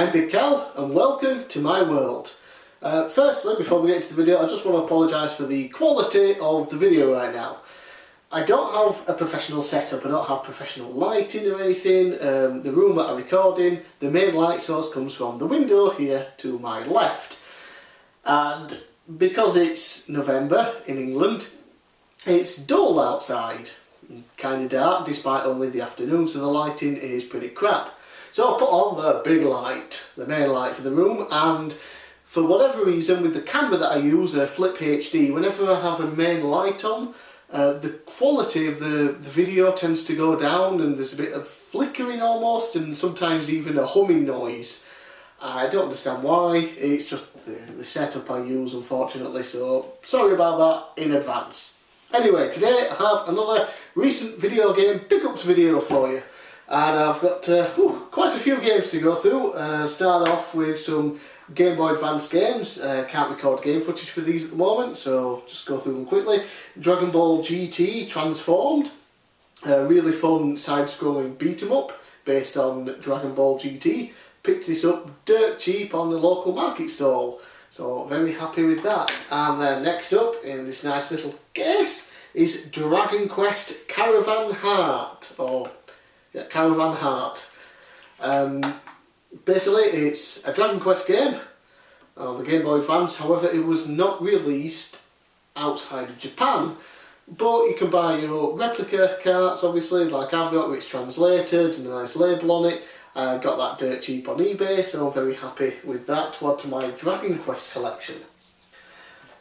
I'm bigcal and welcome to my world. Firstly, before we get into the video, I just want to apologise for the quality of the video right now. I don't have a professional setup, I don't have professional lighting or anything. The room that I record in, the main light source comes from the window here to my left. And because it's November in England, it's dull outside. Kind of dark despite only the afternoon, so the lighting is pretty crap. So I put on the big light, the main light for the room, and for whatever reason with the camera that I use, a Flip HD, whenever I have a main light on, the quality of the video tends to go down and there's a bit of flickering almost and sometimes even a humming noise. I don't understand why, it's just the setup I use unfortunately, so sorry about that in advance. Anyway, today I have another recent video game pickups video for you. And I've got quite a few games to go through. Start off with some Game Boy Advance games. Can't record game footage for these at the moment, so just go through them quickly. Dragon Ball GT Transformed. Really fun side-scrolling beat-em-up based on Dragon Ball GT. Picked this up dirt cheap on the local market stall. So very happy with that. And then next up in this nice little case is Dragon Quest Caravan Heart. Caravan Heart. Basically it's a Dragon Quest game on the Game Boy Advance, however it was not released outside of Japan. But you can buy your replica carts obviously, like I've got, which translated and a nice label on it. Got that dirt cheap on eBay, so I'm very happy with that to add to my Dragon Quest collection.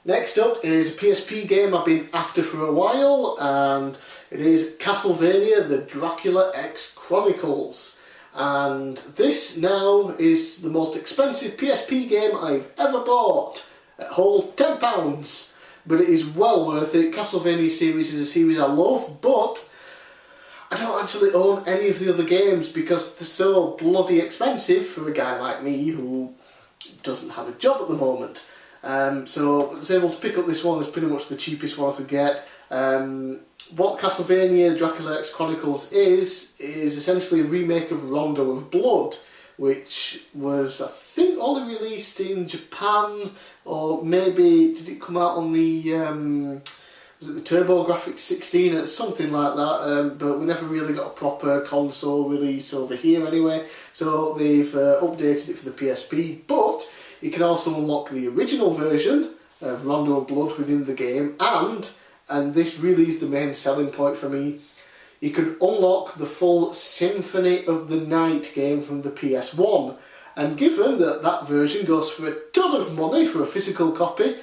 Next up is a PSP game I've been after for a while, and it is Castlevania The Dracula X Chronicles. And this now is the most expensive PSP game I've ever bought, at whole £10, but it is well worth it. Castlevania series is a series I love, but I don't actually own any of the other games because they're so bloody expensive for a guy like me who doesn't have a job at the moment. So I was able to pick up this one as pretty much the cheapest one I could get. What Castlevania Dracula X Chronicles is essentially a remake of Rondo of Blood, which was, I think, only released in Japan, or maybe did it come out on the was it the TurboGrafx 16 or something like that, but we never really got a proper console release over here anyway, so they've updated it for the PSP, but you can also unlock the original version of Rondo of Blood within the game, and this really is the main selling point for me, you can unlock the full Symphony of the Night game from the PS1. And given that that version goes for a ton of money for a physical copy,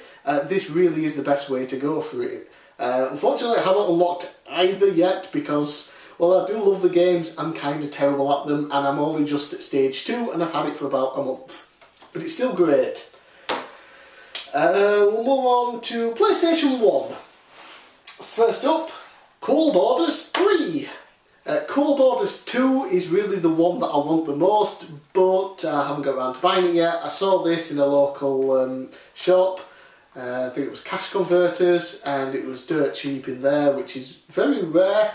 this really is the best way to go for it. Unfortunately I haven't unlocked either yet because, well, I do love the games, I'm kind of terrible at them, and I'm only just at stage 2 and I've had it for about a month. But it's still great. We'll move on to PlayStation 1. First up, Cool Borders 3. Cool Borders 2 is really the one that I want the most, but I haven't got around to buying it yet. I saw this in a local shop, I think it was Cash Converters, and it was dirt cheap in there, which is very rare.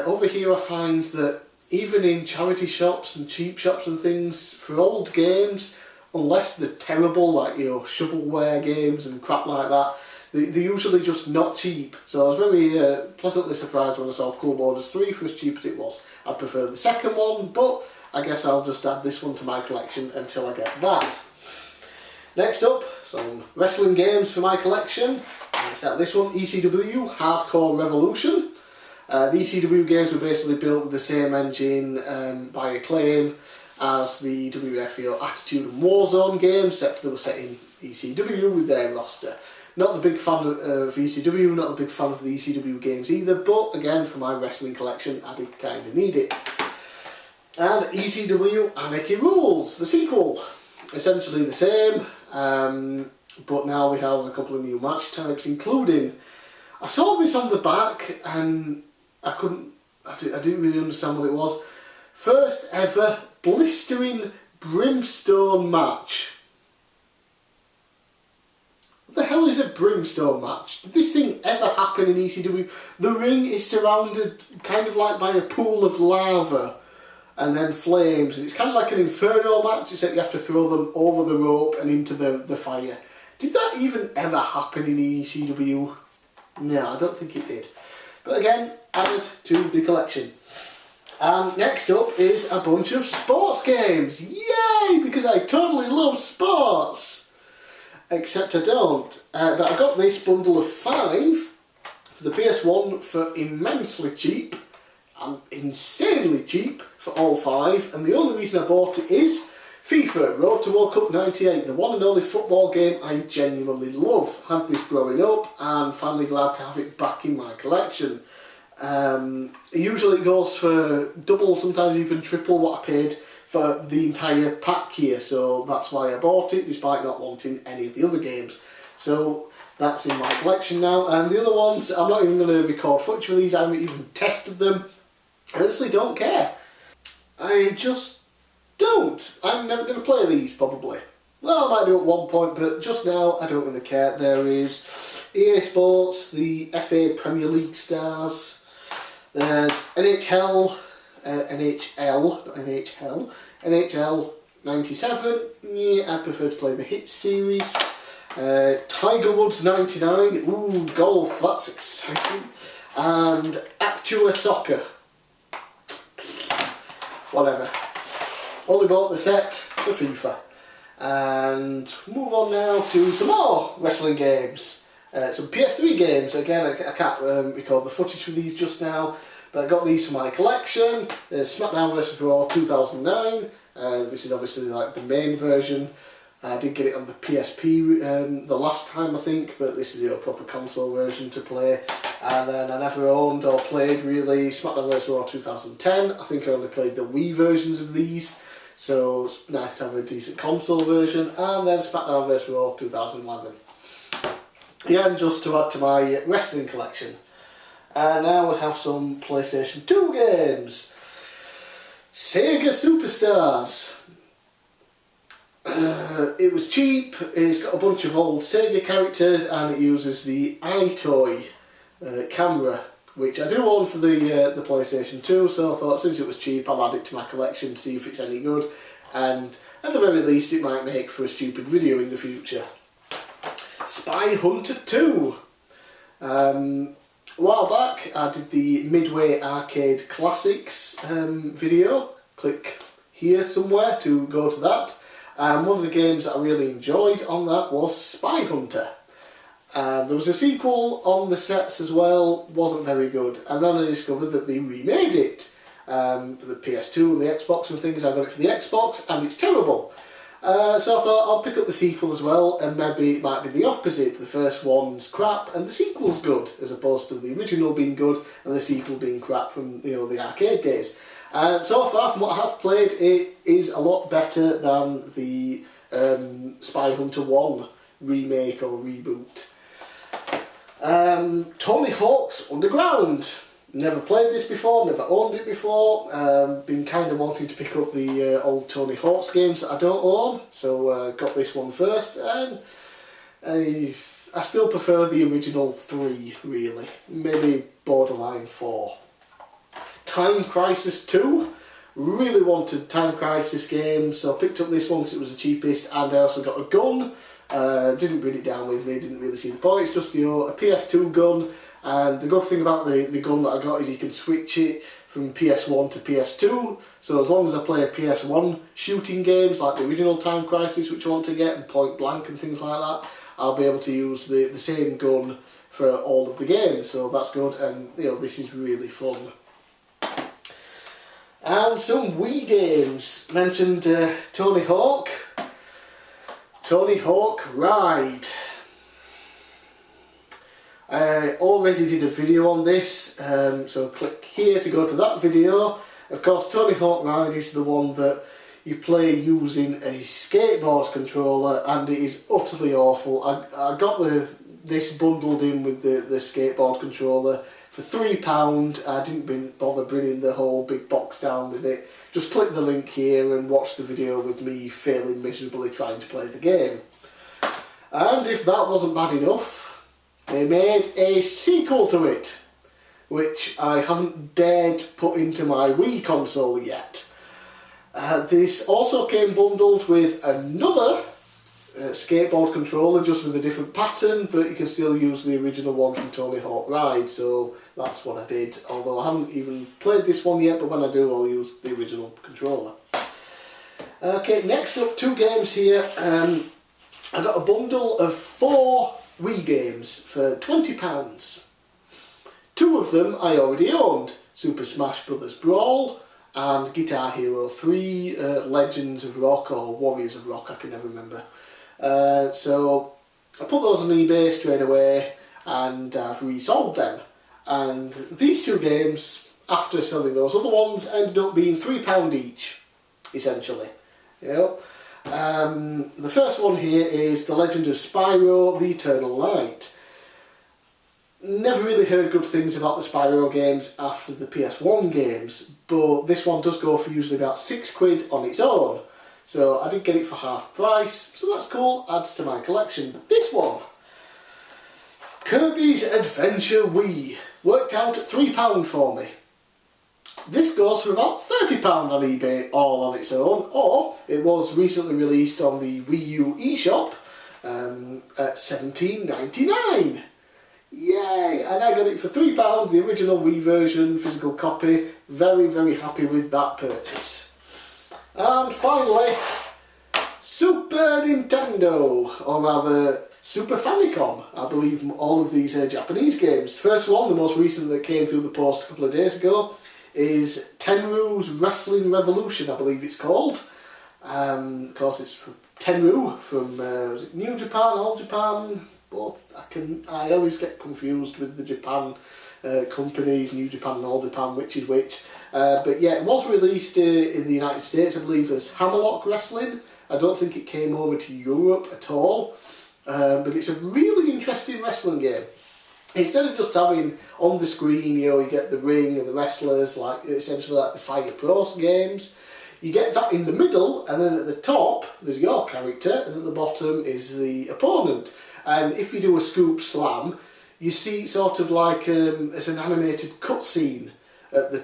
Over here I find that even in charity shops and cheap shops and things, for old games, unless they're terrible, like, you know, shovelware games and crap like that, they're usually just not cheap. So I was very pleasantly surprised when I saw Cool Borders 3 for as cheap as it was. I prefer the second one, but I guess I'll just add this one to my collection until I get that. Next up, some wrestling games for my collection. Let's start this one, ECW Hardcore Revolution. The ECW games were basically built with the same engine by Acclaim as the WFO Attitude and Warzone games, except they were set in ECW with their roster. Not the big fan of ECW, not the big fan of the ECW games either, but again, for my wrestling collection, I did kind of need it. And ECW Anarchy Rules, the sequel. Essentially the same, but now we have a couple of new match types, including, I saw this on the back and I didn't really understand what it was. First ever blistering brimstone match. What the hell is a brimstone match? Did this thing ever happen in ECW? The ring is surrounded kind of like by a pool of lava, and then flames, and it's kind of like an inferno match, except you have to throw them over the rope and into the fire. Did that even ever happen in ECW? No, I don't think it did. But again, added to the collection. And next up is a bunch of sports games. Yay! Because I totally love sports. Except I don't. But I got this bundle of 5 for the PS1 for immensely cheap. And insanely cheap for all 5. And the only reason I bought it is FIFA Road to World Cup 98. The one and only football game I genuinely love. Had this growing up and finally glad to have it back in my collection. Usually it goes for double, sometimes even triple what I paid for the entire pack here, so that's why I bought it, despite not wanting any of the other games. So that's in my collection now, and the other ones, I'm not even going to record footage for these, I haven't even tested them. I honestly don't care. I just don't. I'm never going to play these, probably. Well, I might do at one point, but just now I don't really care. There is EA Sports, the FA Premier League Stars, there's NHL 97, yeah, I prefer to play the Hits series, Tiger Woods 99, ooh, golf, that's exciting, and Actua Soccer, whatever, only bought the set for FIFA. And move on now to some more wrestling games, some PS3 games. Again, I can't record the footage for these just now, but I got these for my collection. There's SmackDown vs Raw 2009, this is obviously like the main version. I did get it on the PSP the last time I think, but this is a proper console version to play. And then I never owned or played really SmackDown vs Raw 2010, I think I only played the Wii versions of these. So it's nice to have a decent console version, and then SmackDown vs Raw 2011. Again, just to add to my wrestling collection. And now we have some PlayStation 2 games. Sega Superstars. It was cheap, it's got a bunch of old Sega characters, and it uses the iToy camera, which I do own for the PlayStation 2, so I thought since it was cheap I'll add it to my collection to see if it's any good, and at the very least it might make for a stupid video in the future. Spy Hunter 2. A while back I did the Midway Arcade Classics video, click here somewhere to go to that, and one of the games that I really enjoyed on that was Spy Hunter. There was a sequel on the sets as well, wasn't very good, and then I discovered that they remade it for the PS2 and the Xbox and things. I got it for the Xbox and it's terrible. So I thought I'll pick up the sequel as well, and maybe it might be the opposite. The first one's crap and the sequel's good, as opposed to the original being good and the sequel being crap from the arcade days. So far from what I have played, it is a lot better than the Spy Hunter 1 remake or reboot. Tony Hawk's Underground. Never played this before, never owned it before. Been kind of wanting to pick up the old Tony Hawk's games that I don't own, so got this one first, and I still prefer the original 3 really, maybe borderline 4. Time Crisis 2. Really wanted Time Crisis games, so I picked up this one because it was the cheapest, and I also got a gun. Didn't bring it down with me, didn't really see the point. It's just a PS2 gun, and the good thing about the gun that I got is you can switch it from PS1 to PS2, so as long as I play PS1 shooting games like the original Time Crisis, which I want to get, and Point Blank and things like that, I'll be able to use the same gun for all of the games, so that's good, and this is really fun. And some Wii games. Mentioned Tony Hawk. Tony Hawk Ride. I already did a video on this, so click here to go to that video. Of course, Tony Hawk Ride is the one that you play using a skateboard controller, and it is utterly awful. I got this bundled in with the skateboard controller for £3. I didn't bother bringing the whole big box down with it. Just click the link here and watch the video with me failing miserably trying to play the game. And if that wasn't bad enough, they made a sequel to it, which I haven't dared put into my Wii console yet. This also came bundled with another skateboard controller, just with a different pattern, but you can still use the original one from Tony Hawk Ride, so that's what I did, although I haven't even played this one yet, but when I do I'll use the original controller. Okay, next up, 2 games here. I got a bundle of 4 Wii games for £20. 2 of them I already owned, Super Smash Bros. Brawl and Guitar Hero 3, Legends of Rock or Warriors of Rock, I can never remember. So I put those on eBay straight away and I've resold them. And these 2 games, after selling those other ones, ended up being £3 each, essentially. Yep. The first one here is The Legend of Spyro: The Eternal Light. Never really heard good things about the Spyro games after the PS1 games, but this one does go for usually about £6 on its own. So I did get it for half price, so that's cool, adds to my collection. But this one, Kirby's Adventure Wii, worked out at £3 for me. This goes for about £30 on eBay all on its own, or it was recently released on the Wii U eShop at £17.99. Yay! And I got it for £3, the original Wii version, physical copy. Very, very happy with that purchase. And finally, Super Nintendo, or rather Super Famicom. I believe all of these are Japanese games. The first one, the most recent that came through the post a couple of days ago, is Tenru's Wrestling Revolution, I believe it's called. Of course, it's from Tenru from was it New Japan, All Japan, both. I always get confused with the Japan companies, New Japan and All Japan, which is which. But yeah, it was released in the United States, I believe, as Hammerlock Wrestling. I don't think it came over to Europe at all. But it's a really interesting wrestling game. Instead of just having on the screen, you know, you get the ring and the wrestlers, like essentially like the Fire Pro games. You get that in the middle, and then at the top there's your character, and at the bottom is the opponent. And if you do a scoop slam, you see sort of like as an animated cutscene at the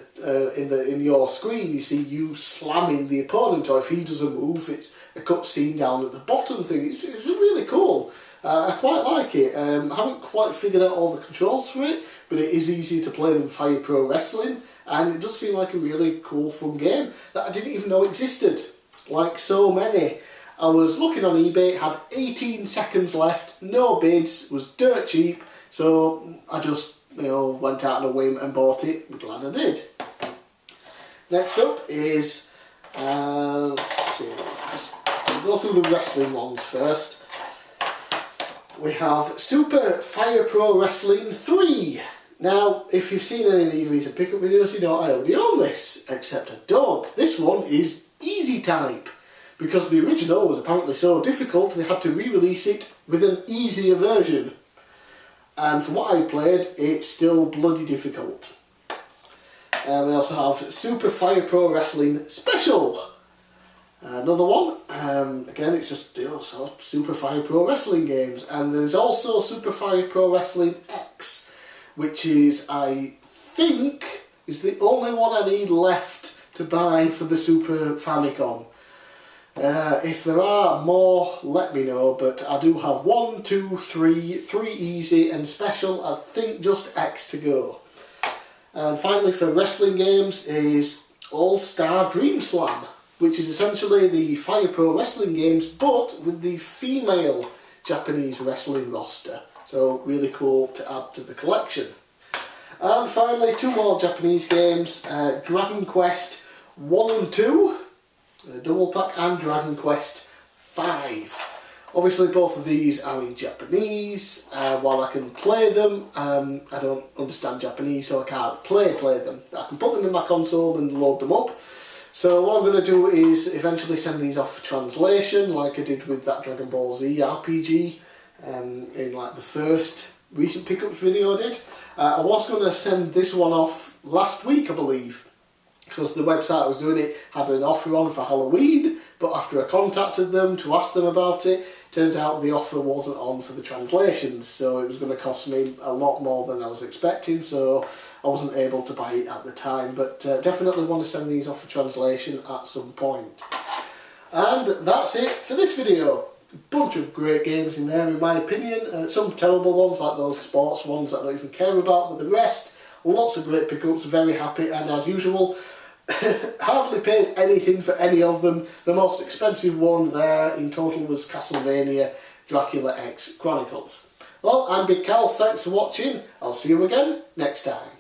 in your screen. You see you slamming the opponent, or if he does a move, it's a cutscene down at the bottom thing. It's really cool. I quite like it. I haven't quite figured out all the controls for it, but it is easier to play than Fire Pro Wrestling, and it does seem like a really cool, fun game that I didn't even know existed, like so many. I was looking on eBay, it had 18 seconds left, no bids, was dirt cheap, so I just, you know, went out on a whim and bought it. I'm glad I did. Next up is, let's see, we'll go through the wrestling ones first. We have Super Fire Pro Wrestling 3. Now, if you've seen any of these recent pickup videos, you know I already own this, except I don't. This one is easy type, because the original was apparently so difficult they had to re-release it with an easier version. And from what I played, it's still bloody difficult. We also have Super Fire Pro Wrestling Special. Another one, again it's just Super Fire Pro Wrestling games, and there's also Super Fire Pro Wrestling X, which is, I think, is the only one I need left to buy for the Super Famicom. If there are more, let me know, but I do have 1, 2, 3 easy and special, I think just X to go. And finally for wrestling games is All Star Dream Slam, which is essentially the Fire Pro Wrestling games, but with the female Japanese wrestling roster. So really cool to add to the collection. And finally, 2 more Japanese games, Dragon Quest 1 and 2, double pack, and Dragon Quest 5. Obviously both of these are in Japanese. While I can play them, I don't understand Japanese, so I can't play them. I can put them in my console and load them up. So what I'm going to do is eventually send these off for translation, like I did with that Dragon Ball Z RPG in like the first recent pickups video I did. I was going to send this one off last week, I believe, because the website I was doing it had an offer on for Halloween, but after I contacted them to ask them about it, Turns out the offer wasn't on for the translations, so it was going to cost me a lot more than I was expecting, so I wasn't able to buy it at the time, but definitely want to send these off for translation at some point. And that's it for this video. Bunch of great games in there in my opinion, some terrible ones like those sports ones that I don't even care about, but the rest, lots of great pickups, very happy, and as usual, hardly paid anything for any of them. The most expensive one there in total was Castlevania Dracula X Chronicles. Well, I'm Big Cal, thanks for watching, I'll see you again next time.